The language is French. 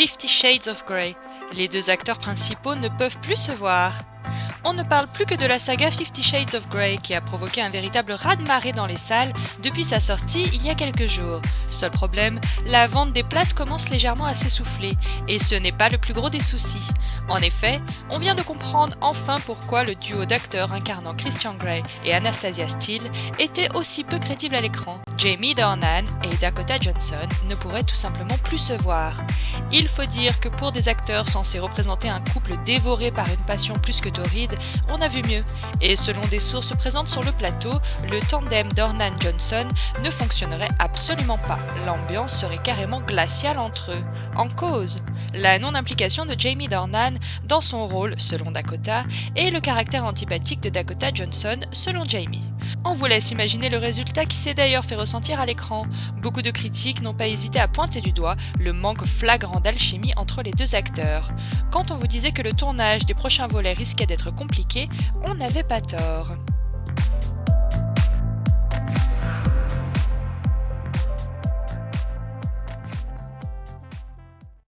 Fifty Shades of Grey. Les deux acteurs principaux ne peuvent plus se voir. On ne parle plus que de la saga Fifty Shades of Grey qui a provoqué un véritable raz-de-marée dans les salles depuis sa sortie il y a quelques jours. Seul problème, la vente des places commence légèrement à s'essouffler et ce n'est pas le plus gros des soucis. En effet, on vient de comprendre enfin pourquoi le duo d'acteurs incarnant Christian Grey et Anastasia Steele était aussi peu crédible à l'écran. Jamie Dornan et Dakota Johnson ne pourraient tout simplement plus se voir. Il faut dire que pour des acteurs censés représenter un couple dévoré par une passion plus que torride, on a vu mieux. Et selon des sources présentes sur le plateau, le tandem Dornan-Johnson ne fonctionnerait absolument pas. L'ambiance serait carrément glaciale entre eux. En cause, la non-implication de Jamie Dornan dans son rôle, selon Dakota, et le caractère antipathique de Dakota Johnson, selon Jamie. On vous laisse imaginer le résultat qui s'est d'ailleurs fait ressentir à l'écran. Beaucoup de critiques n'ont pas hésité à pointer du doigt le manque flagrant d'alchimie entre les deux acteurs. Quand on vous disait que le tournage des prochains volets risquait d'être compliqué, on n'avait pas tort.